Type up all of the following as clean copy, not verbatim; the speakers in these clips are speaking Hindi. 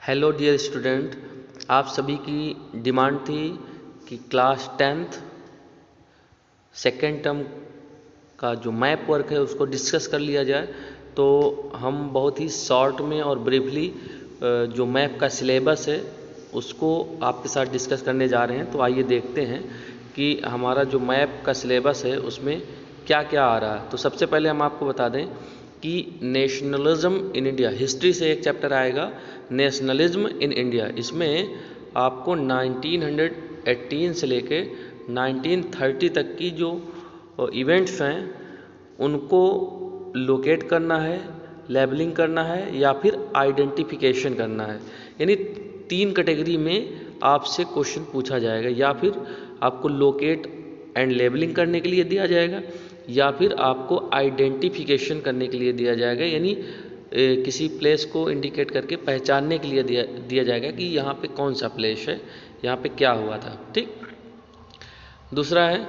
हेलो डियर स्टूडेंट, आप सभी की डिमांड थी कि क्लास 10th सेकेंड टर्म का जो मैप वर्क है उसको डिस्कस कर लिया जाए। तो हम बहुत ही शॉर्ट में और ब्रीफली जो मैप का सिलेबस है उसको आपके साथ डिस्कस करने जा रहे हैं। तो आइए देखते हैं कि हमारा जो मैप का सिलेबस है उसमें क्या क्या आ रहा है। तो सबसे पहले हम आपको बता दें कि नेशनलिज्म इन इंडिया, हिस्ट्री से एक चैप्टर आएगा नेशनलिज्म इन इंडिया। इसमें आपको 1918 से लेके 1930 तक की जो इवेंट्स हैं उनको लोकेट करना है, लेबलिंग करना है या फिर आइडेंटिफिकेशन करना है। यानी 3 कैटेगरी में आपसे क्वेश्चन पूछा जाएगा, या फिर आपको लोकेट एंड लेबलिंग करने के लिए दिया जाएगा या फिर आपको आइडेंटिफिकेशन करने के लिए दिया जाएगा। यानी किसी प्लेस को इंडिकेट करके पहचानने के लिए दिया जाएगा कि यहाँ पे कौन सा प्लेस है, यहाँ पे क्या हुआ था। ठीक। दूसरा है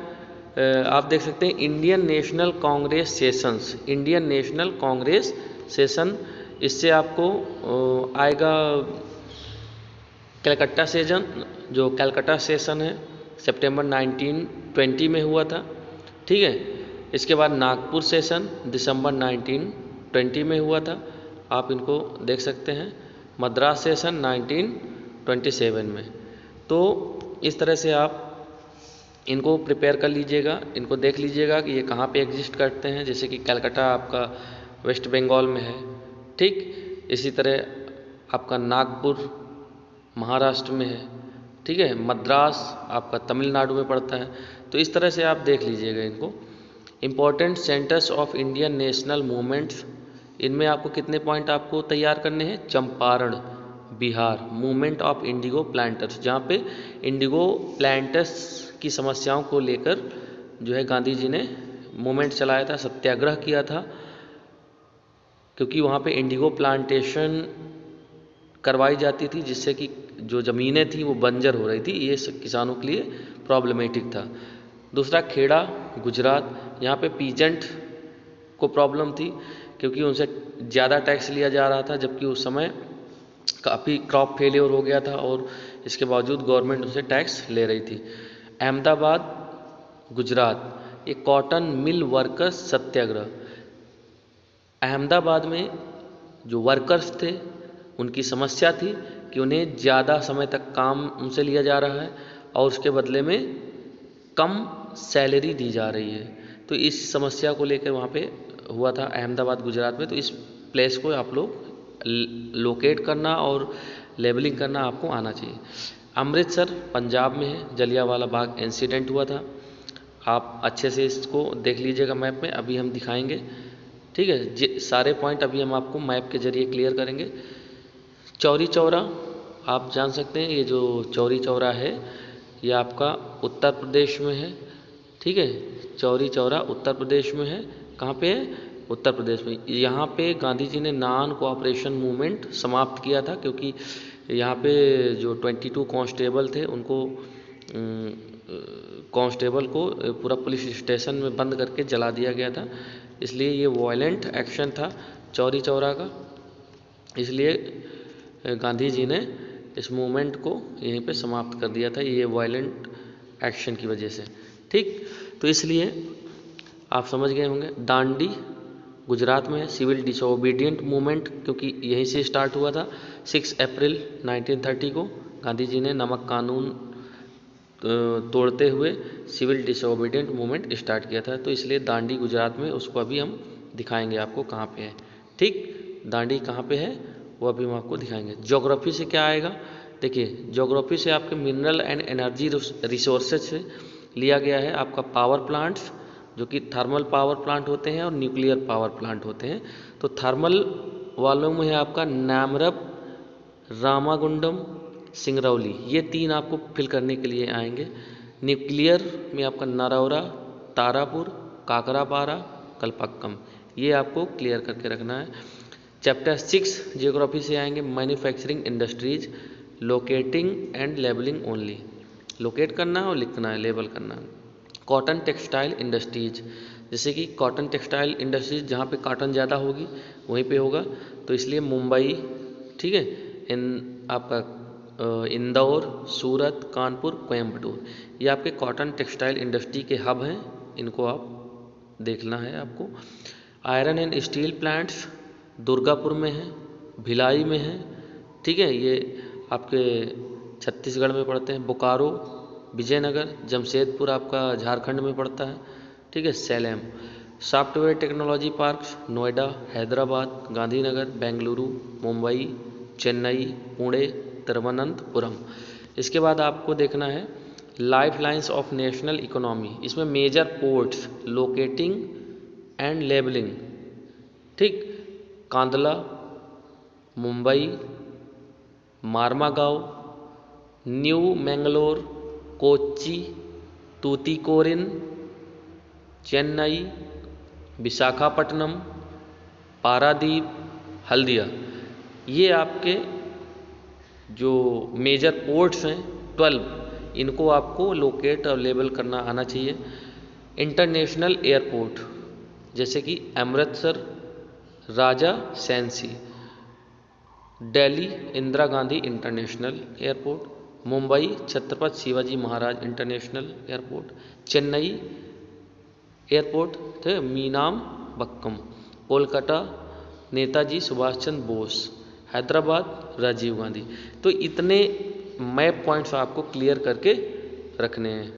आप देख सकते हैं Indian national Congress sessions, Indian national Congress session. इससे आपको आएगा कलकत्ता सेशन, जो कलकत्ता सेशन है सितंबर 1920 में हुआ था। ठीक है। इसके बाद नागपुर सेशन दिसंबर 1920 में हुआ था, आप इनको देख सकते हैं। मद्रास सेशन 1927 में। तो इस तरह से आप इनको प्रिपेयर कर लीजिएगा, इनको देख लीजिएगा कि ये कहाँ पे एग्जिस्ट करते हैं। जैसे कि कलकत्ता आपका वेस्ट बंगाल में है। ठीक। इसी तरह आपका नागपुर महाराष्ट्र में है। ठीक है। मद्रास आपका तमिलनाडु में पड़ता है। तो इस तरह से आप देख लीजिएगा इनको। Important centres of Indian national movements, इनमें आपको कितने पॉइंट आपको तैयार करने हैं। Champaran Bihar, movement of Indigo planters, जहाँ पे इंडिगो प्लांटर्स की समस्याओं को लेकर जो है गांधी जी ने मूवमेंट चलाया था, सत्याग्रह किया था, क्योंकि वहाँ पे इंडिगो प्लांटेशन करवाई जाती थी जिससे कि जो ज़मीनें थी वो बंजर हो रही थी। ये किसानों के लिए प्रॉब्लमेटिक था। दूसरा खेड़ा गुजरात, यहाँ पे पीजेंट को प्रॉब्लम थी क्योंकि उनसे ज़्यादा टैक्स लिया जा रहा था, जबकि उस समय काफ़ी क्रॉप फेलियर हो गया था और इसके बावजूद गवर्नमेंट उनसे टैक्स ले रही थी। अहमदाबाद गुजरात, ये कॉटन मिल वर्कर्स सत्याग्रह। अहमदाबाद में जो वर्कर्स थे उनकी समस्या थी कि उन्हें ज़्यादा समय तक काम उनसे लिया जा रहा है और उसके बदले में कम सैलरी दी जा रही है। तो इस समस्या को लेकर वहाँ पे हुआ था अहमदाबाद गुजरात में। तो इस प्लेस को आप लोग लोकेट करना और लेबलिंग करना आपको आना चाहिए। अमृतसर पंजाब में है, जलियांवाला बाग इंसिडेंट हुआ था। आप अच्छे से इसको देख लीजिएगा मैप में, अभी हम दिखाएंगे। ठीक है। सारे पॉइंट अभी हम आपको मैप के जरिए क्लियर करेंगे। चौरी चौरा आप जान सकते हैं, ये जो चौरी चौरा है ये आपका उत्तर प्रदेश में है। ठीक है। चौरी चौरा उत्तर प्रदेश में है। कहाँ पे है? उत्तर प्रदेश में। यहाँ पे गांधी जी ने नॉन कोऑपरेशन मूवमेंट समाप्त किया था, क्योंकि यहाँ पे जो 22 कांस्टेबल थे उनको कांस्टेबल को पूरा पुलिस स्टेशन में बंद करके जला दिया गया था। इसलिए ये वायलेंट एक्शन था चौरी चौरा का। इसलिए गांधी जी ने इस मूवमेंट को यहीं पे समाप्त कर दिया था, ये वायलेंट एक्शन की वजह से। ठीक। तो इसलिए आप समझ गए होंगे। दांडी गुजरात में है, सिविल डिसोबीडिएंट मूवमेंट क्योंकि यहीं से स्टार्ट हुआ था। 6 अप्रैल 1930 को गांधी जी ने नमक कानून तोड़ते हुए सिविल डिसोबीडिएंट मूवमेंट स्टार्ट किया था। तो इसलिए दांडी गुजरात में, उसको अभी हम दिखाएंगे आपको कहाँ पे है। ठीक। दांडी कहाँ पे है वो अभी हम आपको दिखाएंगे। ज्योग्राफी से क्या आएगा, देखिए ज्योग्राफी से आपके मिनरल एंड एनर्जी रिसोर्सेज से लिया गया है आपका पावर प्लांट्स, जो कि थर्मल पावर प्लांट होते हैं और न्यूक्लियर पावर प्लांट होते हैं। तो थर्मल वालों में है आपका नामरब, रामागुंडम, सिंगरौली, ये 3 आपको फिल करने के लिए आएंगे। न्यूक्लियर में आपका नरौरा, तारापुर, काकरापारा, कलपक्कम, ये आपको क्लियर करके रखना है। चैप्टर 6 जियोग्राफी से आएंगे manufacturing industries, locating and labelling only, locate करना और लिखना है, लेबल करना है। कॉटन टेक्सटाइल इंडस्ट्रीज, जैसे कि कॉटन टेक्सटाइल इंडस्ट्रीज जहाँ पे कॉटन ज़्यादा होगी वहीं पे होगा, तो इसलिए मुंबई। ठीक है। इन आपका इंदौर, सूरत, कानपुर, कोयम्बटूर, ये आपके कॉटन टेक्सटाइल इंडस्ट्री के हब हैं, इनको आप देखना है आपको। Iron and steel plants Durgapur में है, भिलाई में है, ठीक है, ये आपके छत्तीसगढ़ में पड़ते हैं। बोकारो, विजयनगर, जमशेदपुर आपका झारखंड में पड़ता है, ठीक है। Salem. Software technology parks Noida, Hyderabad, Gandhinagar, Bengaluru, Mumbai, Chennai, Pune, Thiruvananthapuram. इसके बाद आपको देखना है life lines of national economy, इसमें major ports locating and labelling, ठीक, कांदला, मुंबई, मार्मागांव, न्यू मैंगलोर, कोच्चि, तूतीकोरिन, चेन्नई, विशाखापट्टनम, पारादीप, हल्दिया, ये आपके जो मेजर पोर्ट्स हैं 12, इनको आपको लोकेट और लेबल करना आना चाहिए। इंटरनेशनल एयरपोर्ट जैसे कि अमृतसर, राजा Sansi, Delhi Indira Gandhi international airport, Mumbai Chhatrapati Shivaji Maharaj international airport, Chennai airport थे मीनाम बक्कम, कोलकाता नेताजी सुभाष चंद्र बोस, हैदराबाद राजीव गांधी। तो इतने मैप पॉइंट्स आपको क्लियर करके रखने हैं।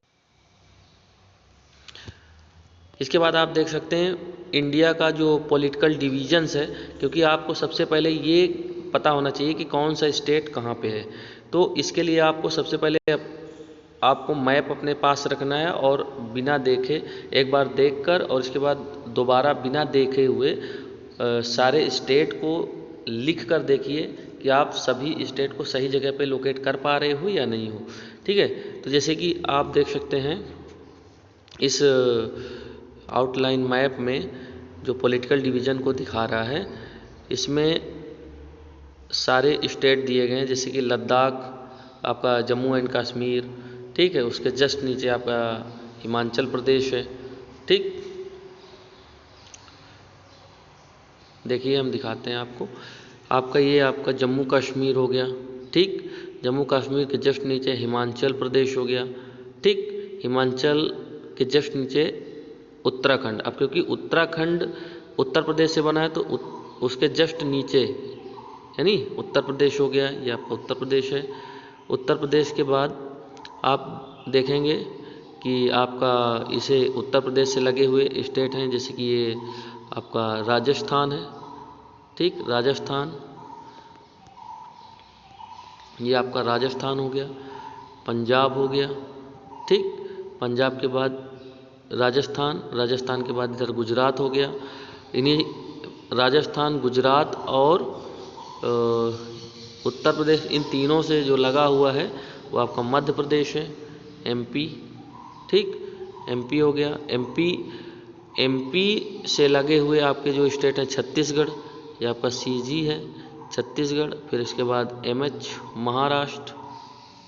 इसके बाद आप देख सकते हैं इंडिया का जो पॉलिटिकल डिवीजन्स है, क्योंकि आपको सबसे पहले ये पता होना चाहिए कि कौन सा स्टेट कहाँ पे है। तो इसके लिए आपको सबसे पहले आपको मैप अपने पास रखना है और बिना देखे एक बार देखकर और इसके बाद दोबारा बिना देखे हुए सारे स्टेट को लिख कर देखिए कि आप सभी स्टेट को सही जगह पे लोकेट कर पा रहे हो या नहीं हो, ठीक है। तो जैसे कि आप देख सकते हैं इस आउटलाइन मैप में जो पॉलिटिकल डिवीज़न को दिखा रहा है, इसमें सारे स्टेट दिए गए हैं, जैसे कि लद्दाख आपका जम्मू एंड कश्मीर, ठीक है, उसके जस्ट नीचे आपका हिमाचल प्रदेश है, ठीक। देखिए हम दिखाते हैं आपको, आपका ये आपका जम्मू कश्मीर हो गया, ठीक, जम्मू कश्मीर के जस्ट नीचे हिमाचल प्रदेश हो गया, ठीक, हिमाचल के जस्ट नीचे उत्तराखंड। अब क्योंकि उत्तराखंड उत्तर प्रदेश से बना है तो उसके जस्ट नीचे यानी उत्तर प्रदेश हो गया, ये आपका उत्तर प्रदेश है। उत्तर प्रदेश के बाद आप देखेंगे कि आपका इसे उत्तर प्रदेश से लगे हुए स्टेट हैं, जैसे कि ये आपका राजस्थान है, ठीक, राजस्थान, ये आपका राजस्थान हो गया। पंजाब हो गया, ठीक, पंजाब के बाद राजस्थान, राजस्थान के बाद इधर गुजरात हो गया। इन्हीं राजस्थान, गुजरात और उत्तर प्रदेश, इन तीनों से जो लगा हुआ है वो आपका मध्य प्रदेश है, एमपी, ठीक, एमपी हो गया। एमपी से लगे हुए आपके जो स्टेट हैं छत्तीसगढ़, ये आपका सीजी है छत्तीसगढ़। फिर इसके बाद एमएच महाराष्ट्र,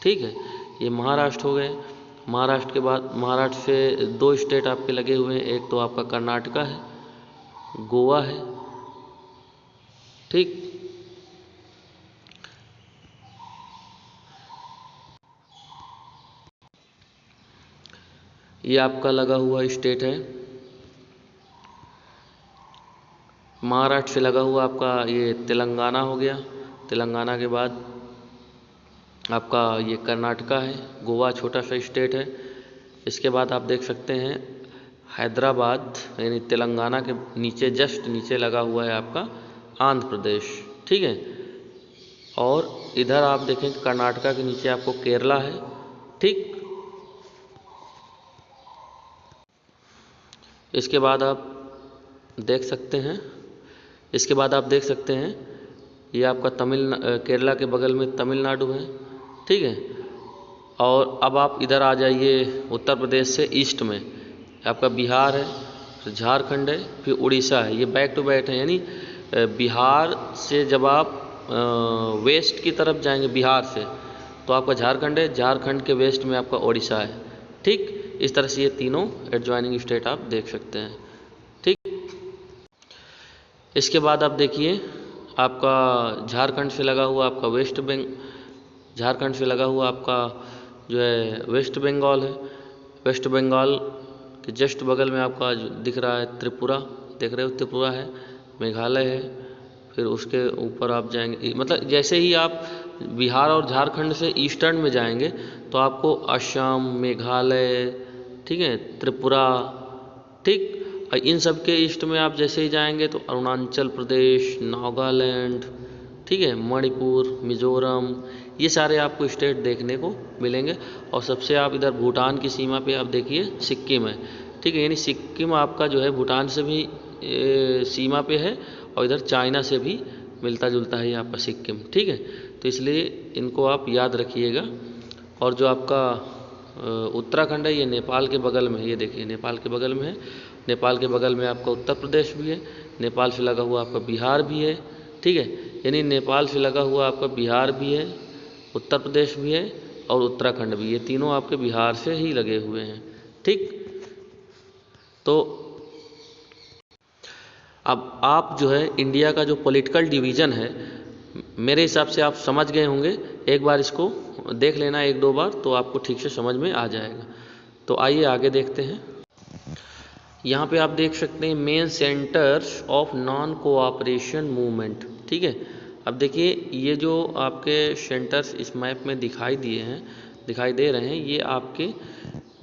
ठीक है, ये महाराष्ट्र हो गए। महाराष्ट्र के बाद महाराष्ट्र से दो स्टेट आपके लगे हुए हैं, एक तो आपका कर्नाटका है, गोवा है, ठीक। ये आपका लगा हुआ स्टेट है महाराष्ट्र से लगा हुआ आपका ये तेलंगाना हो गया। तेलंगाना के बाद आपका ये कर्नाटका है, गोवा छोटा सा स्टेट है। इसके बाद आप देख सकते हैं हैदराबाद यानी तेलंगाना के नीचे जस्ट नीचे लगा हुआ है आपका आंध्र प्रदेश, ठीक है। और इधर आप देखें कर्नाटका के नीचे आपको केरला है, ठीक। इसके बाद आप देख सकते हैं ये आपका केरला के बगल में तमिलनाडु है, ठीक है। और अब आप इधर आ जाइए उत्तर प्रदेश से ईस्ट में आपका बिहार है, फिर झारखंड है, फिर उड़ीसा है। ये बैक टू बैक है, यानी बिहार से जब आप वेस्ट की तरफ जाएंगे बिहार से तो आपका झारखंड है, झारखंड के वेस्ट में आपका उड़ीसा है, ठीक। इस तरह से ये तीनों एडजॉइनिंग स्टेट आप देख सकते हैं, ठीक। इसके बाद आप देखिए आपका झारखंड से लगा हुआ आपका झारखंड से लगा हुआ आपका जो है वेस्ट बंगाल है। वेस्ट बंगाल के जस्ट बगल में आपका जो दिख रहा है त्रिपुरा, देख रहे हो त्रिपुरा है, मेघालय है। फिर उसके ऊपर आप जाएंगे, मतलब जैसे ही आप बिहार और झारखंड से ईस्टर्न में जाएंगे तो आपको असम, मेघालय, ठीक है, त्रिपुरा, ठीक, और इन सब के ईस्ट में आप जैसे ही जाएंगे तो अरुणाचल प्रदेश, नागालैंड, ठीक है, मणिपुर, मिजोरम, ये सारे आपको स्टेट देखने को मिलेंगे। और सबसे आप इधर भूटान की सीमा पे आप देखिए सिक्किम है, ठीक है, यानी सिक्किम आपका जो है भूटान से भी सीमा पे है और इधर चाइना से भी मिलता जुलता है ये आपका सिक्किम, ठीक है। तो इसलिए इनको आप याद रखिएगा। और जो आपका उत्तराखंड है ये नेपाल के बगल में है, ये देखिए नेपाल के बगल में है। नेपाल के बगल में आपका उत्तर प्रदेश भी है, नेपाल से लगा हुआ आपका बिहार भी है, ठीक है, यानी नेपाल से लगा हुआ आपका बिहार भी है, उत्तर प्रदेश भी है और उत्तराखंड भी, ये तीनों आपके बिहार से ही लगे हुए हैं, ठीक। तो अब आप जो है इंडिया का जो पॉलिटिकल डिवीज़न है, मेरे हिसाब से आप समझ गए होंगे, एक बार इसको देख लेना एक दो बार तो आपको ठीक से समझ में आ जाएगा। तो आइए आगे देखते हैं। यहाँ पे आप देख सकते हैं main centres of non cooperation movement, ठीक है। अब देखिए ये जो आपके सेंटर्स इस मैप में दिखाई दे रहे हैं, ये आपके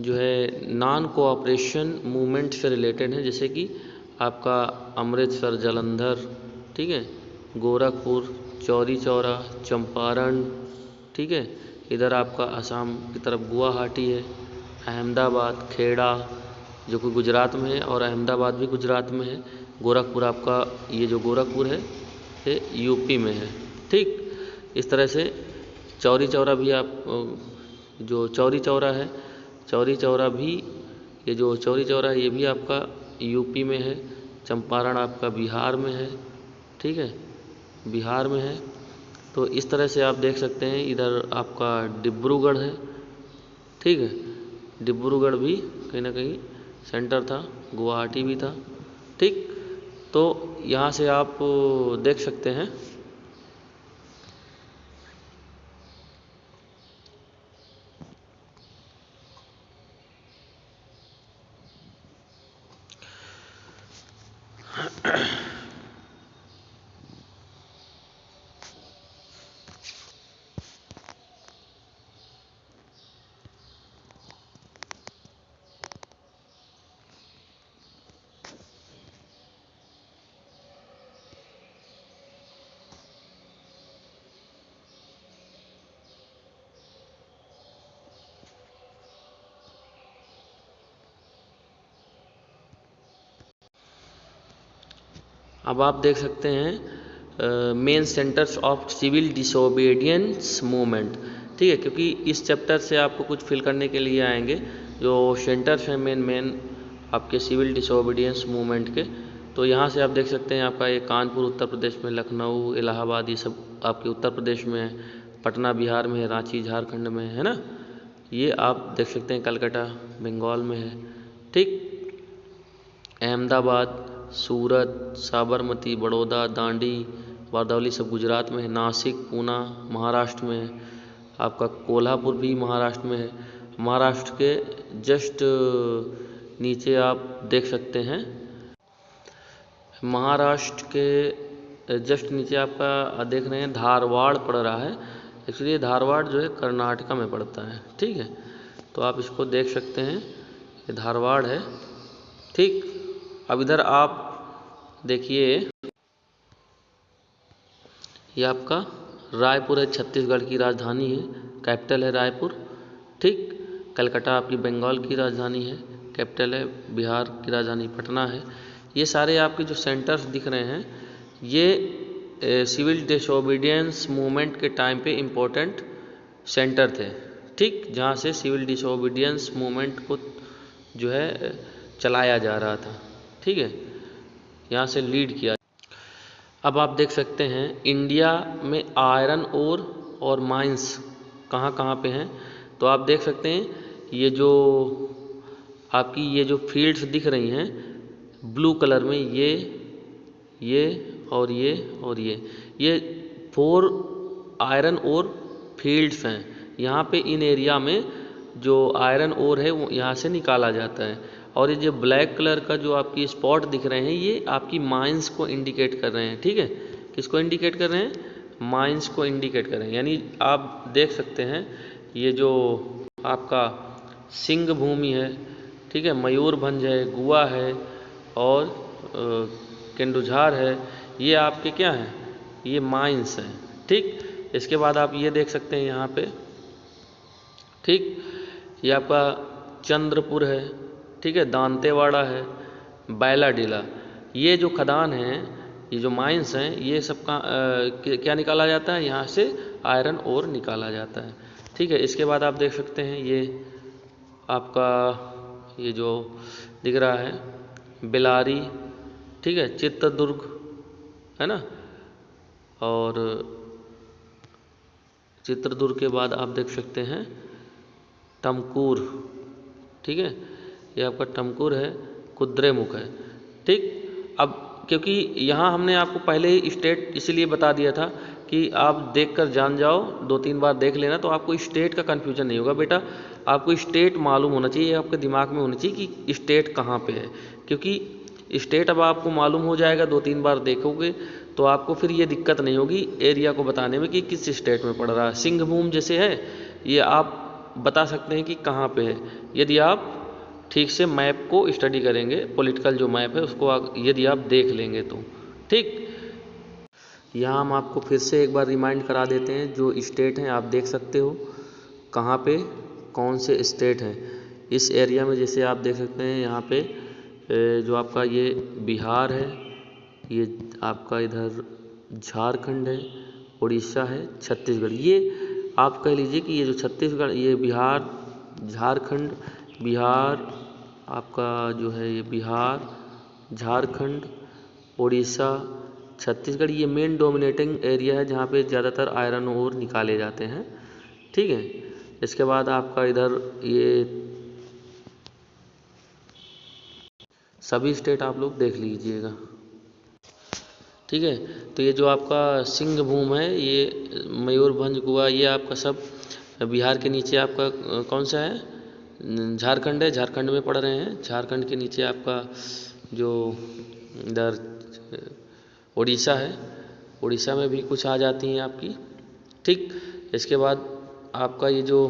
जो है नॉन कोऑपरेशन मूवमेंट से रिलेटेड हैं। जैसे कि आपका अमृतसर, जालंधर, ठीक है, गोरखपुर, चौरी चौरा, चंपारण, ठीक है, इधर आपका असम की तरफ गुवाहाटी है, अहमदाबाद, खेड़ा जो कि गुजरात में है और अहमदाबाद भी गुजरात में है, गोरखपुर आपका ये जो गोरखपुर है ये यूपी में है, ठीक। इस तरह से चौरी चौरा भी आप जो चौरी चौरा है, चौरी चौरा भी ये जो चौरी चौरा है ये भी आपका यूपी में है, चंपारण आपका बिहार में है, ठीक है, बिहार में है। तो इस तरह से आप देख सकते हैं इधर आपका डिब्रूगढ़ है, ठीक है, डिब्रूगढ़ भी कहीं ना कहीं सेंटर था, गुवाहाटी भी था, ठीक। तो यहाँ से आप देख सकते हैं अब आप देख सकते हैं main centres of civil disobedience movement, ठीक है, क्योंकि इस चैप्टर से आपको कुछ फिल करने के लिए आएंगे जो सेंटर्स हैं मेन आपके सिविल डिसोबीडियंस मूवमेंट के। तो यहाँ से आप देख सकते हैं आपका ये कानपुर उत्तर प्रदेश में, लखनऊ, इलाहाबाद ये सब आपके उत्तर प्रदेश में है, पटना बिहार में है, रांची झारखंड में है ना, ये आप देख सकते हैं कलकत्ता बंगाल में है, ठीक, अहमदाबाद, सूरत, साबरमती, बड़ौदा, दांडी, बारदौली सब गुजरात में है, नासिक, पूना महाराष्ट्र में है, आपका कोल्हापुर भी महाराष्ट्र में है। महाराष्ट्र के जस्ट नीचे आप देख सकते हैं, महाराष्ट्र के जस्ट नीचे आपका देख रहे हैं धारवाड़ पड़ रहा है, एक्चुअली धारवाड़ जो है कर्नाटका में पड़ता है, ठीक है। तो आप इसको देख सकते हैं, ये धारवाड़ है, ठीक। अब इधर आप देखिए ये आपका रायपुर है, छत्तीसगढ़ की राजधानी है, कैपिटल है रायपुर, ठीक। कलकत्ता आपकी बंगाल की राजधानी है, कैपिटल है, बिहार की राजधानी पटना है। ये सारे आपके जो सेंटर्स दिख रहे हैं ये सिविल डिसोबीडियंस मूवमेंट के टाइम पे इम्पोर्टेंट सेंटर थे, ठीक, जहाँ से सिविल डिसोबीडियंस मूवमेंट को जो है चलाया जा रहा था, ठीक है, यहाँ से लीड किया। अब आप देख सकते हैं इंडिया में आयरन ओर और माइंस कहाँ कहाँ पे हैं। तो आप देख सकते हैं ये जो आपकी ये जो फील्ड्स दिख रही हैं ब्लू कलर में, ये और ये 4 आयरन ओर फील्ड्स हैं, यहाँ पे इन एरिया में जो आयरन ओर है वो यहाँ से निकाला जाता है। और ये जो ब्लैक कलर का जो आपकी स्पॉट दिख रहे हैं ये आपकी माइंस को इंडिकेट कर रहे हैं। ठीक है, किसको इंडिकेट कर रहे हैं? माइंस को इंडिकेट कर रहे हैं। यानी आप देख सकते हैं ये जो आपका सिंह भूमि है, ठीक है, मयूरभंज है, गुआ है और केंदुझार है, ये आपके क्या हैं? ये माइंस हैं। ठीक, इसके बाद आप ये देख सकते हैं यहाँ पे, ठीक, ये आपका चंद्रपुर है, ठीक है, दांतेवाड़ा है, बैलाडीला, ये जो खदान हैं, ये जो माइंस हैं, ये सब का क्या निकाला जाता है? यहाँ से आयरन ओर निकाला जाता है। ठीक है, इसके बाद आप देख सकते हैं ये आपका ये जो दिख रहा है बेलारी, ठीक है, चित्रदुर्ग है ना, और चित्रदुर्ग के बाद आप देख सकते हैं टमकूर, ठीक है, ये आपका टमकूर है, कुद्रेमुख है। ठीक, अब क्योंकि यहाँ हमने आपको पहले ही स्टेट इसलिए बता दिया था कि आप देखकर जान जाओ, 2-3 बार देख लेना तो आपको स्टेट का कन्फ्यूजन नहीं होगा। बेटा आपको स्टेट मालूम होना चाहिए, आपके दिमाग में होना चाहिए कि स्टेट कहाँ पे है, क्योंकि स्टेट अब आपको मालूम हो जाएगा, 2-3 बार देखोगे तो आपको फिर ये दिक्कत नहीं होगी एरिया को बताने में कि किस स्टेट में पड़ रहा है। सिंहभूम जैसे है ये आप बता सकते हैं कि कहाँ पे है, यदि आप ठीक से मैप को स्टडी करेंगे, पॉलिटिकल जो मैप है उसको यदि आप देख लेंगे तो। ठीक, यहाँ हम आपको फिर से एक बार रिमाइंड करा देते हैं, जो स्टेट हैं आप देख सकते हो कहाँ पे कौन से स्टेट हैं इस एरिया में। जैसे आप देख सकते हैं यहाँ पे जो आपका ये बिहार है, ये आपका इधर झारखंड है, उड़ीसा है, छत्तीसगढ़। ये आप कह लीजिए कि ये जो छत्तीसगढ़, ये बिहार, झारखंड, बिहार आपका जो है ये बिहार, झारखंड, उड़ीसा, छत्तीसगढ़, ये मेन डोमिनेटिंग एरिया है जहाँ पे ज़्यादातर आयरन ओर निकाले जाते हैं। ठीक है, इसके बाद आपका इधर ये सभी स्टेट आप लोग देख लीजिएगा। ठीक है, तो ये जो आपका सिंहभूम है, ये मयूरभंज, गुआ, ये आपका सब बिहार के नीचे आपका कौन सा है? झारखंड है, झारखंड में पड़ रहे हैं। झारखंड के नीचे आपका जो इधर उड़ीसा है, उड़ीसा में भी कुछ आ जाती हैं आपकी। ठीक, इसके बाद आपका ये जो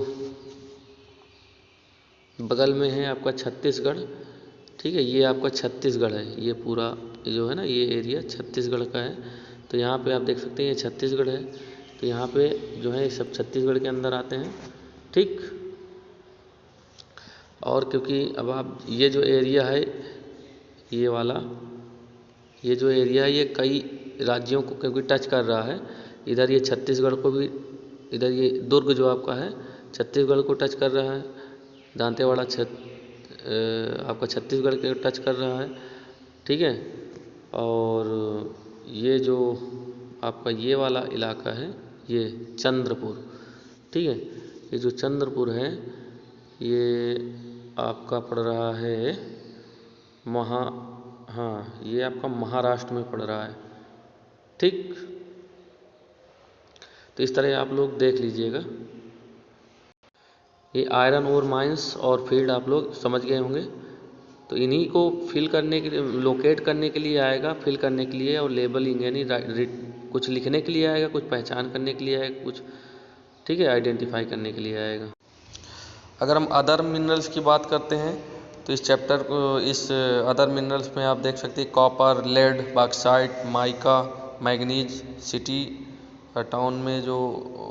बगल में है आपका छत्तीसगढ़। ठीक है, ये आपका छत्तीसगढ़ है, ये पूरा जो है ना ये एरिया छत्तीसगढ़ का है। तो यहाँ पे आप देख सकते हैं ये छत्तीसगढ़ है, तो यहाँ पे जो है सब छत्तीसगढ़ के अंदर आते हैं। ठीक, और क्योंकि अब आप ये जो एरिया है ये वाला, ये जो एरिया है ये कई राज्यों को क्योंकि टच कर रहा है, इधर ये छत्तीसगढ़ को भी, इधर ये दुर्ग जो आपका है छत्तीसगढ़ को टच कर रहा है, दांतेवाड़ा आपका छत्तीसगढ़ के टच कर रहा है। ठीक है, और ये जो आपका ये वाला इलाका है ये चंद्रपुर। ठीक है, ये जो चंद्रपुर है ये आपका पड़ रहा है हाँ ये आपका महाराष्ट्र में पड़ रहा है। ठीक, तो इस तरह आप लोग देख लीजिएगा। ये आयरन ओर माइंस और फील्ड आप लोग समझ गए होंगे। तो इन्हीं को फिल करने के लिए, लोकेट करने के लिए आएगा, फिल करने के लिए, और लेबलिंग यानी कुछ लिखने के लिए आएगा, कुछ पहचान करने के लिए आएगा, कुछ ठीक है आइडेंटिफाई करने के लिए आएगा। अगर हम अदर मिनरल्स की बात करते हैं तो इस चैप्टर को, इस अदर मिनरल्स में आप देख सकते हैं copper, lead, bauxite, mica, manganese, city town में जो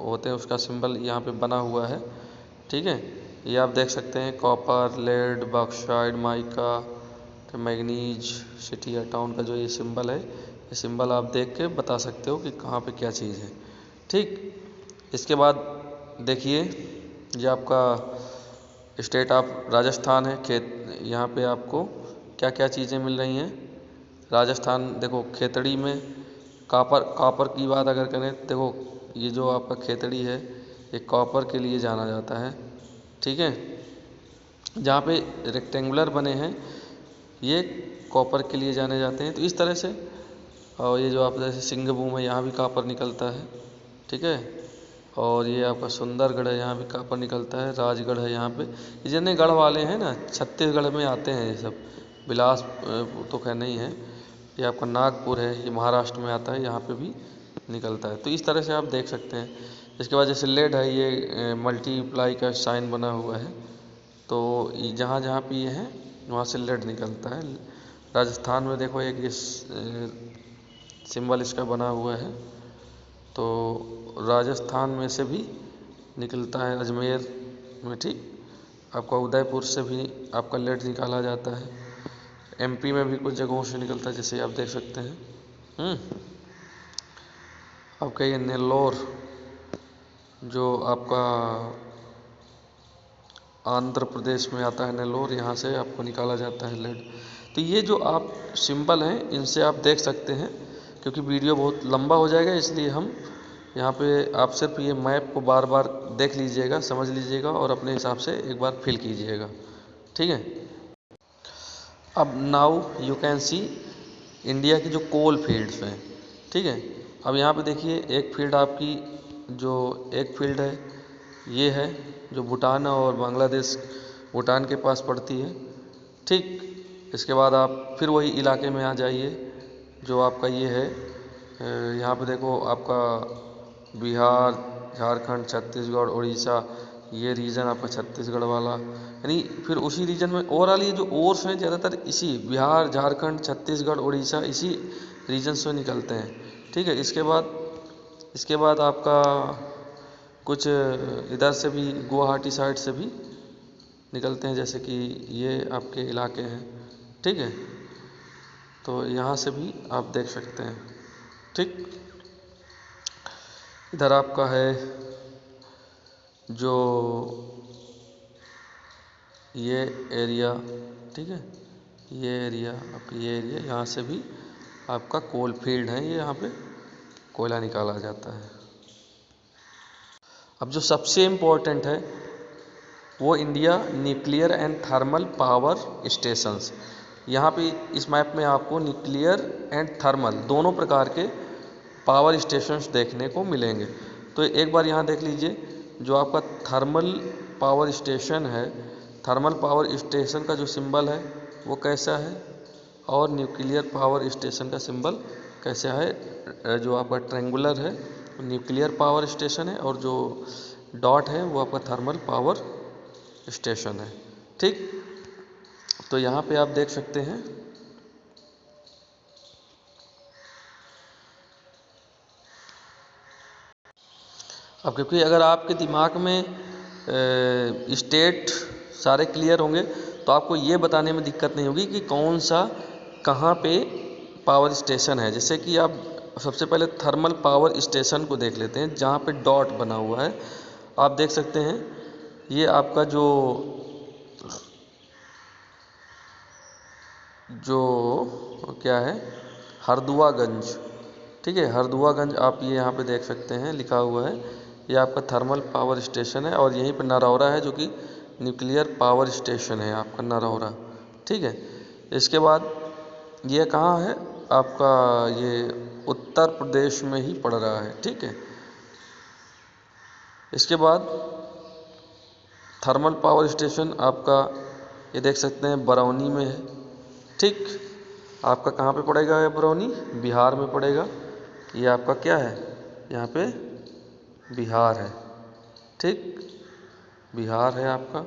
होते हैं उसका सिंबल यहाँ पे बना हुआ है। ठीक है, ये आप देख सकते हैं कॉपर, लेड, बॉक्साइट, माइका, तो मैग्नीज, सिटी या टाउन का जो ये सिंबल है, ये सिंबल आप देख के बता सकते हो कि कहाँ पे क्या चीज़ है। ठीक, इसके बाद देखिए ये आपका स्टेट ऑफ राजस्थान है। यहाँ पे आपको क्या क्या चीज़ें मिल रही हैं। राजस्थान देखो खेतड़ी में कॉपर की बात अगर करें, देखो ये जो आपका खेतड़ी है ये कॉपर के लिए जाना जाता है। ठीक है, जहाँ पे रेक्टेंगुलर बने हैं ये कॉपर के लिए जाने जाते हैं। तो इस तरह से, और ये जो आप जैसे सिंहभूम है यहाँ भी कॉपर निकलता है। ठीक है, और ये आपका सुंदरगढ़ है, यहाँ भी कॉपर निकलता है। राजगढ़ है यहाँ पे, ये जितने गढ़ वाले हैं ना छत्तीसगढ़ में आते हैं ये सब। बिलास तो खैर नहीं है। ये आपका नागपुर है, ये महाराष्ट्र में आता है, यहाँ पे भी निकलता है। तो इस तरह से आप देख सकते हैं। इसके बाद जैसे लेड है, ये मल्टीप्लाई का साइन बना हुआ है, तो जहाँ जहाँ पे ये है वहाँ से लेड निकलता है। राजस्थान में देखो एक ये सिंबल इसका बना हुआ है, तो राजस्थान में से भी निकलता है, अजमेर में, ठीक। आपका उदयपुर से भी आपका लेड निकाला जाता है। एमपी में भी कुछ जगहों से निकलता है, जैसे आप देख सकते हैं। आपका ये नेल्लोर जो आपका आंध्र प्रदेश में आता है, नेल्लोर, यहाँ से आपको निकाला जाता है लेड। तो ये जो आप सिंबल हैं इनसे आप देख सकते हैं। क्योंकि वीडियो बहुत लंबा हो जाएगा, इसलिए हम यहाँ पे आप सिर्फ ये मैप को बार बार देख लीजिएगा, समझ लीजिएगा और अपने हिसाब से एक बार फिल कीजिएगा, ठीक है। अब now you can C India की जो कोल फील्ड्स हैं, ठीक है। अब यहाँ पे देखिए एक फील्ड आपकी जो एक फील्ड है ये है जो भूटान और बांग्लादेश, भूटान के पास पड़ती है, ठीक। इसके बाद आप फिर वही इलाके में आ जाइए जो आपका ये है, यहाँ पे देखो आपका बिहार, झारखंड, छत्तीसगढ़, उड़ीसा, ये रीजन आपका छत्तीसगढ़ वाला, यानी फिर उसी रीजन में ओवरऑल ये जो ओर्स हैं ज़्यादातर इसी बिहार, झारखंड, छत्तीसगढ़, उड़ीसा इसी रीजन से निकलते हैं, ठीक है। इसके बाद आपका कुछ इधर से भी गुवाहाटी साइड से भी निकलते हैं, जैसे कि ये आपके इलाके हैं, ठीक है। तो यहाँ से भी आप देख सकते हैं, ठीक। इधर आपका है जो ये एरिया, ठीक है, ये एरिया आपकी, ये एरिया यहाँ से भी आपका कोल फील्ड है, ये यहाँ पे कोयला निकाला जाता है। अब जो सबसे इम्पोर्टेंट है वो India nuclear and thermal power stations. यहाँ पे इस मैप में आपको न्यूक्लियर एंड थर्मल दोनों प्रकार के पावर स्टेशंस देखने को मिलेंगे। तो एक बार यहाँ देख लीजिए, जो आपका थर्मल पावर स्टेशन है, थर्मल पावर स्टेशन का जो सिंबल है वो कैसा है, और न्यूक्लियर पावर स्टेशन का सिंबल कैसा है। जो आपका ट्रेंगुलर है न्यूक्लियर पावर स्टेशन है, और जो डॉट है वो आपका थर्मल पावर स्टेशन है, ठीक। तो यहाँ पे आप देख सकते हैं अब, क्योंकि अगर आपके दिमाग में स्टेट सारे क्लियर होंगे तो आपको ये बताने में दिक्कत नहीं होगी कि कौन सा कहाँ पे पावर स्टेशन है। जैसे कि आप सबसे पहले थर्मल पावर स्टेशन को देख लेते हैं, जहाँ पे डॉट बना हुआ है आप देख सकते हैं। ये आपका जो क्या है, हरदुआगंज, ठीक है, हरदुआगंज आप ये यहाँ पे देख सकते हैं लिखा हुआ है, ये आपका थर्मल पावर स्टेशन है। और यहीं पे नरौरा है जो कि न्यूक्लियर पावर स्टेशन है आपका नरौरा, ठीक है। इसके बाद ये कहाँ है आपका, ये उत्तर प्रदेश में ही पड़ रहा है, ठीक है। इसके बाद थर्मल पावर स्टेशन आपका ये देख सकते हैं बरौनी में है, ठीक। आपका कहाँ पे पड़ेगा, ये बरौनी बिहार में पड़ेगा। ये आपका क्या है, यहाँ पे बिहार है, ठीक, बिहार है आपका,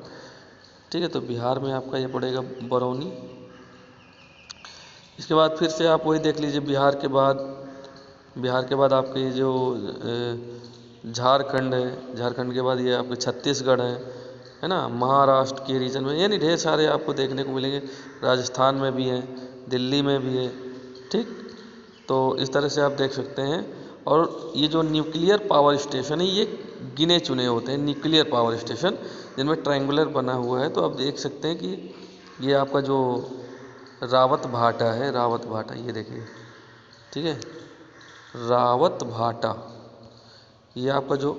ठीक है। तो बिहार में आपका ये पड़ेगा बरौनी। इसके बाद फिर से आप वही देख लीजिए, बिहार के बाद आपके ये जो झारखंड है, झारखंड के बाद ये आपके छत्तीसगढ़ है ना, महाराष्ट्र के रीजन में, यानी ढेर सारे आपको देखने को मिलेंगे। राजस्थान में भी हैं, दिल्ली में भी है, ठीक। तो इस तरह से आप देख सकते हैं। और ये जो न्यूक्लियर पावर स्टेशन है ये गिने चुने होते हैं न्यूक्लियर पावर स्टेशन, जिनमें ट्रायंगुलर बना हुआ है। तो आप देख सकते हैं कि ये आपका जो रावत भाटा है, रावत भाटा, ये देखिए, ठीक है, रावत भाटा, ये आपका जो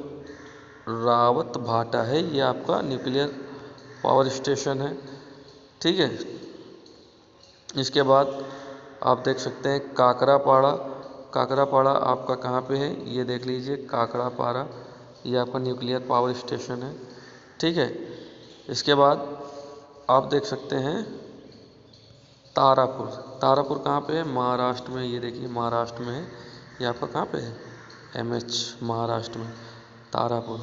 रावत भाटा है ये आपका न्यूक्लियर पावर स्टेशन है, ठीक है। इसके बाद आप देख सकते हैं काकरापाड़ा, काकरापाड़ा आपका कहाँ पे है, ये देख लीजिए, काकरापाड़ा ये आपका न्यूक्लियर पावर स्टेशन है। ठीक है, इसके बाद आप देख सकते हैं तारापुर। तारापुर कहाँ पे है? महाराष्ट्र में। ये देखिए महाराष्ट्र में है। ये आपका कहाँ पे है? MH महाराष्ट्र में तारापुर।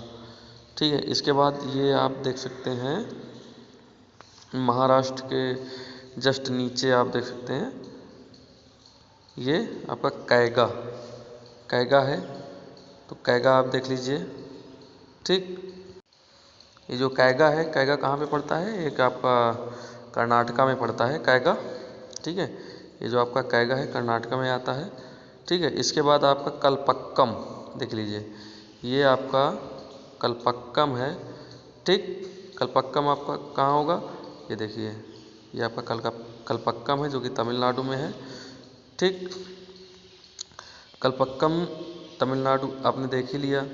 ठीक है, इसके बाद ये आप देख सकते हैं महाराष्ट्र के जस्ट नीचे आप देख सकते हैं ये आपका कैगा। कैगा है, तो कैगा आप देख लीजिए। ठीक, ये जो कैगा है, कैगा कहाँ पे पड़ता है? एक आपका कर्नाटका में पड़ता है कैगा। ठीक है, ये जो आपका कैगा है कर्नाटका में आता है। ठीक है, इसके बाद आपका कलपक्कम देख लीजिए, ये आपका कलपक्कम है। ठीक, कलपक्कम आपका कहाँ होगा? ये देखिए, ये आपका कलपक्कम है जो कि तमिलनाडु में है। ठीक, कलपक्कम तमिलनाडु आपने देख ही लिया,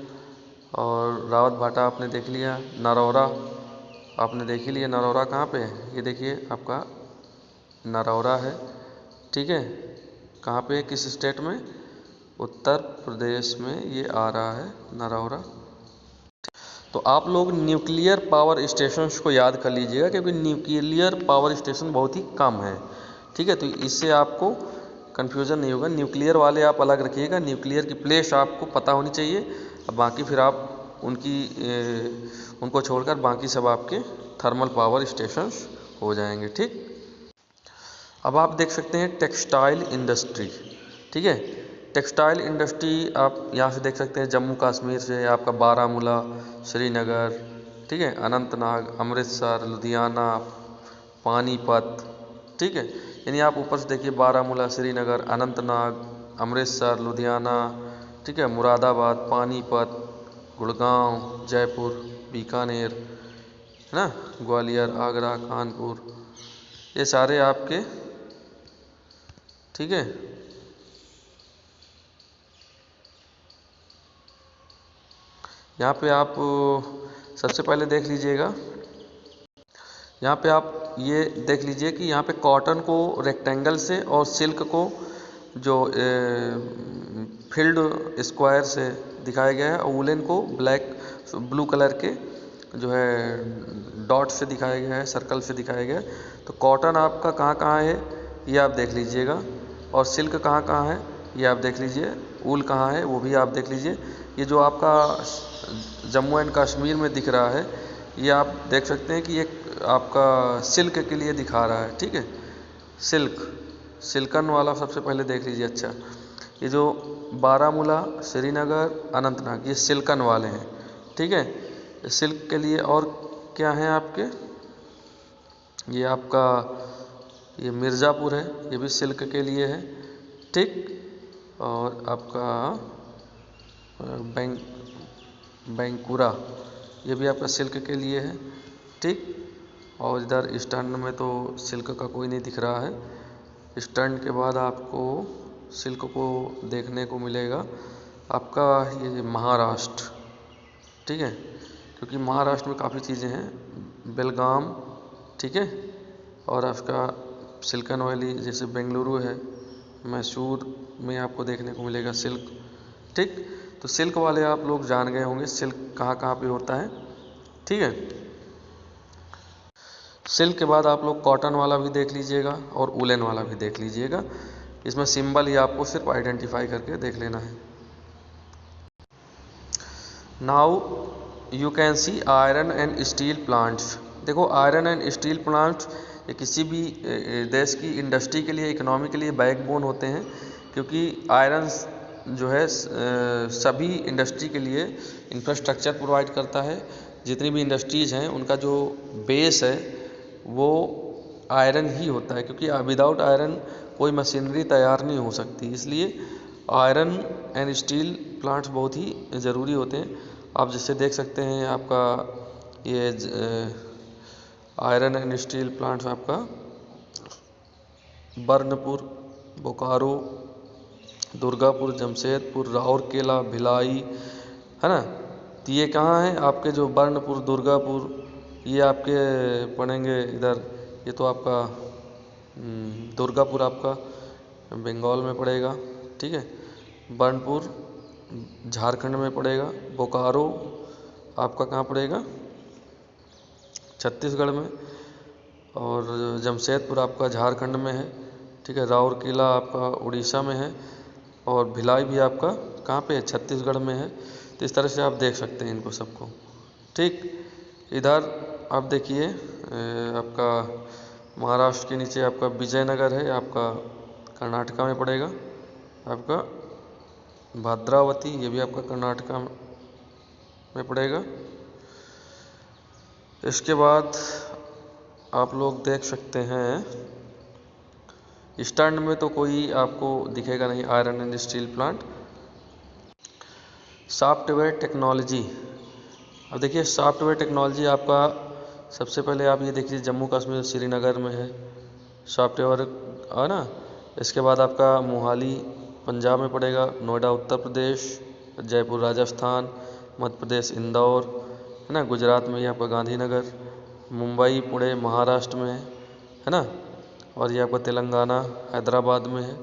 और रावत भाटा आपने देख लिया, नरौरा आपने देख ही लिया। नरौरा कहाँ पे है? ये देखिए आपका नरौरा है। ठीक है, कहाँ पे है? किस स्टेट में? उत्तर प्रदेश में ये आ रहा है नरौरा। तो आप लोग न्यूक्लियर पावर स्टेशंस को याद कर लीजिएगा, क्योंकि न्यूक्लियर पावर स्टेशन बहुत ही कम है। ठीक है, तो इससे आपको कन्फ्यूज़न नहीं होगा। न्यूक्लियर वाले आप अलग रखिएगा, न्यूक्लियर की प्लेस आपको पता होनी चाहिए। अब बाकी फिर आप उनको छोड़कर बाकी सब आपके थर्मल पावर स्टेशंस हो जाएंगे। ठीक, अब आप देख सकते हैं टेक्सटाइल इंडस्ट्री। ठीक है, टेक्सटाइल इंडस्ट्री आप यहाँ से देख सकते हैं जम्मू कश्मीर से आपका बारामूला, श्रीनगर, ठीक है, अनंतनाग, अमृतसर, लुधियाना, पानीपत। ठीक है, यानी आप ऊपर से देखिए बारामूला, श्रीनगर, अनंतनाग, अमृतसर, लुधियाना, ठीक है, मुरादाबाद, पानीपत, गुड़गांव, जयपुर, बीकानेर, है ना, ग्वालियर, आगरा, कानपुर, ये सारे आपके, ठीक है, यहाँ पे आप सबसे पहले देख लीजिएगा, यहाँ पे आप ये देख लीजिए कि यहाँ पे कॉटन को रेक्टेंगल से और सिल्क को जो फील्ड स्क्वायर से दिखाया गया है, और वुलन को ब्लू कलर के जो है डॉट से दिखाया गया है, सर्कल से दिखाया गया है। तो कॉटन आपका कहाँ कहाँ है ये आप देख लीजिएगा, और सिल्क कहाँ कहाँ है ये आप देख लीजिए, ऊल कहाँ है वो भी आप देख लीजिए। ये जो आपका जम्मू एंड कश्मीर में दिख रहा है, ये आप देख सकते हैं कि ये आपका सिल्क के लिए दिखा रहा है। ठीक है, सिल्कन वाला सबसे पहले देख लीजिए। अच्छा, ये जो बारामूला, श्रीनगर, अनंतनाग, ये सिल्कन वाले हैं। ठीक है, सिल्क के लिए और क्या हैं आपके? ये आपका ये मिर्ज़ापुर है, ये भी सिल्क के लिए है। ठीक, और आपका बैंकुरा, ये भी आपका सिल्क के लिए है। ठीक, और इधर ईस्टर्न में तो सिल्क का कोई नहीं दिख रहा है। ईस्टर्न के बाद आपको सिल्क को देखने को मिलेगा आपका ये महाराष्ट्र। ठीक है, क्योंकि महाराष्ट्र में काफ़ी चीज़ें हैं, बेलगाम, ठीक है, और आपका सिल्कन वैली जैसे बेंगलुरु है, मैसूर में आपको देखने को मिलेगा सिल्क। ठीक, तो सिल्क वाले आप लोग जान गए होंगे सिल्क कहाँ कहाँ पे होता है। ठीक है, सिल्क के बाद आप लोग कॉटन वाला भी देख लीजिएगा और वुलन वाला भी देख लीजिएगा। इसमें सिंबल ही आपको सिर्फ आइडेंटिफाई करके देख लेना है। Now you can see iron and steel plants. देखो, आयरन एंड स्टील प्लांट्स ये किसी भी देश की इंडस्ट्री के लिए, इकोनॉमी के लिए बैकबोन होते हैं, क्योंकि आयरन जो है सभी इंडस्ट्री के लिए इंफ्रास्ट्रक्चर प्रोवाइड करता है। जितनी भी इंडस्ट्रीज़ हैं उनका जो बेस है वो आयरन ही होता है, क्योंकि विदाउट आयरन कोई मशीनरी तैयार नहीं हो सकती। इसलिए आयरन एंड स्टील प्लांट्स बहुत ही ज़रूरी होते हैं। आप जैसे देख सकते हैं आपका ये आयरन एंड स्टील प्लांट्स आपका बर्नपुर, बोकारो, दुर्गापुर, जमशेदपुर, राउरकेला, भिलाई, है ना। तो ये कहाँ है आपके? जो बर्नपुर, दुर्गापुर, ये आपके पड़ेंगे इधर। ये तो आपका दुर्गापुर आपका बंगाल में पड़ेगा। ठीक है, बर्नपुर झारखंड में पड़ेगा। बोकारो आपका कहाँ पड़ेगा? छत्तीसगढ़ में। और जमशेदपुर आपका झारखंड में है, ठीक है। राउरकेला आपका उड़ीसा में है। और भिलाई भी आपका कहाँ पे है? छत्तीसगढ़ में है। तो इस तरह से आप देख सकते हैं इनको सबको, ठीक। इधर आप देखिए आपका महाराष्ट्र के नीचे आपका विजयनगर है, आपका कर्नाटका में पड़ेगा। आपका भद्रावती, ये भी आपका कर्नाटका में पड़ेगा। इसके बाद आप लोग देख सकते हैं ईस्टर्न में तो कोई आपको दिखेगा नहीं, iron and steel plant. Software technology, अब देखिए सॉफ्टवेयर टेक्नोलॉजी आपका सबसे पहले आप ये देखिए जम्मू कश्मीर श्रीनगर में है सॉफ्टवेयर, है ना। इसके बाद आपका मोहाली पंजाब में पड़ेगा, नोएडा उत्तर प्रदेश, जयपुर राजस्थान, मध्य प्रदेश इंदौर, है ना। गुजरात में ये आपका गांधीनगर, मुंबई पुणे महाराष्ट्र में है ना। और ये आपका तेलंगाना हैदराबाद में है।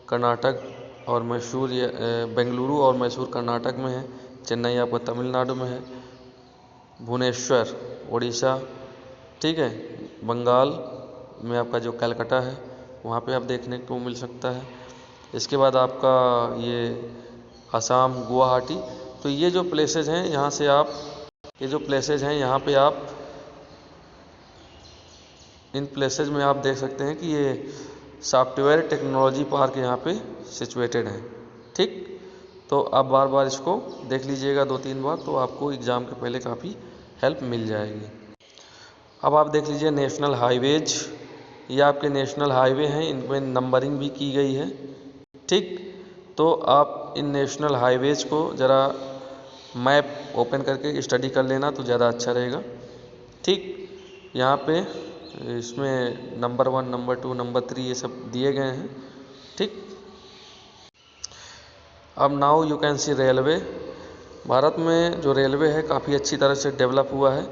कर्नाटक और मैसूर, ये बेंगलुरु और मैसूर कर्नाटक में है। चेन्नई आपका तमिलनाडु में है। भुवनेश्वर उड़ीसा, ठीक है। बंगाल में आपका जो कलकत्ता है वहाँ पे आप देखने को मिल सकता है। इसके बाद आपका ये असम गुवाहाटी। तो ये जो प्लेसेस हैं यहाँ से आप, ये जो प्लेसेस हैं यहाँ पे आप, इन प्लेसेस में आप देख सकते हैं कि ये सॉफ्टवेयर टेक्नोलॉजी पार्क यहाँ पे सिचुएटेड है, ठीक। तो आप बार बार इसको देख लीजिएगा 2-3 बार, तो आपको एग्ज़ाम के पहले काफ़ी हेल्प मिल जाएगी। अब आप देख लीजिए नेशनल हाईवेज, ये आपके नेशनल हाईवे हैं, इनमें नंबरिंग भी की गई है, ठीक। तो आप इन नेशनल हाईवेज को ज़रा मैप ओपन करके स्टडी कर लेना तो ज़्यादा अच्छा रहेगा, ठीक। यहाँ पे इसमें नंबर 1, नंबर 2, नंबर 3 ये सब दिए गए हैं, ठीक। अब now you can C railway. Bharat में जो रेलवे है काफ़ी अच्छी तरह से डेवलप हुआ है।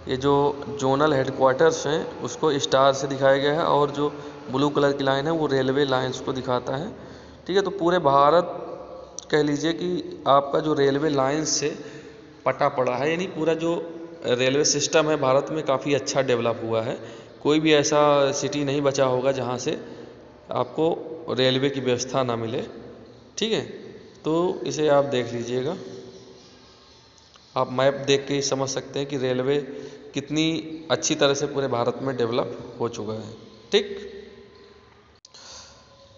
ये जो जोनल हेडक्वार्टर्स हैं उसको स्टार से दिखाया गया है, और जो ब्लू कलर की लाइन है वो रेलवे लाइंस को दिखाता है, ठीक है। तो पूरे भारत कह लीजिए कि आपका जो रेलवे लाइंस से पटा पड़ा है, यानी पूरा जो रेलवे सिस्टम है भारत में काफ़ी अच्छा डेवलप हुआ है। कोई भी ऐसा सिटी नहीं बचा होगा जहाँ से आपको रेलवे की व्यवस्था ना मिले, ठीक है। तो इसे आप देख लीजिएगा, आप मैप देख के ही समझ सकते हैं कि रेलवे कितनी अच्छी तरह से पूरे भारत में डेवलप हो चुका है, ठीक।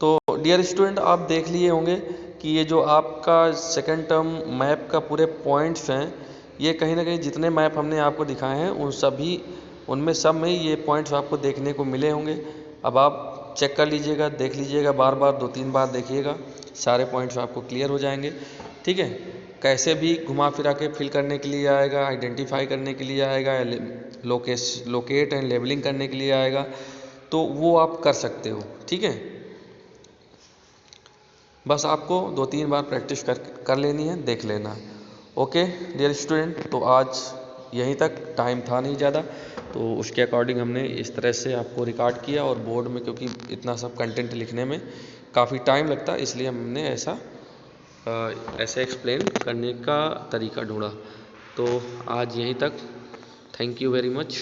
तो डियर स्टूडेंट, आप देख लिए होंगे कि ये जो आपका सेकेंड टर्म मैप का पूरे पॉइंट्स हैं, ये कहीं ना कहीं जितने मैप हमने आपको दिखाए हैं उनमें सब में ये पॉइंट्स आपको देखने को मिले होंगे। अब आप चेक कर लीजिएगा, देख लीजिएगा, बार बार 2-3 बार देखिएगा, सारे पॉइंट्स आपको क्लियर हो जाएंगे, ठीक है। कैसे भी घुमा फिरा के फिल करने के लिए आएगा, आइडेंटिफाई करने के लिए आएगा, लोकेट एंड लेबलिंग करने के लिए आएगा, तो वो आप कर सकते हो, ठीक है। बस आपको 2-3 बार प्रैक्टिस कर लेनी है, देख लेना है। ओके डियर स्टूडेंट, तो आज यहीं तक, टाइम था नहीं ज़्यादा, तो उसके अकॉर्डिंग हमने इस तरह से आपको रिकॉर्ड किया। और बोर्ड में क्योंकि इतना सब कंटेंट लिखने में काफ़ी टाइम लगता है, इसलिए हमने ऐसे एक्सप्लेन करने का तरीका ढूंढा। तो आज यहीं तक, थैंक यू वेरी मच।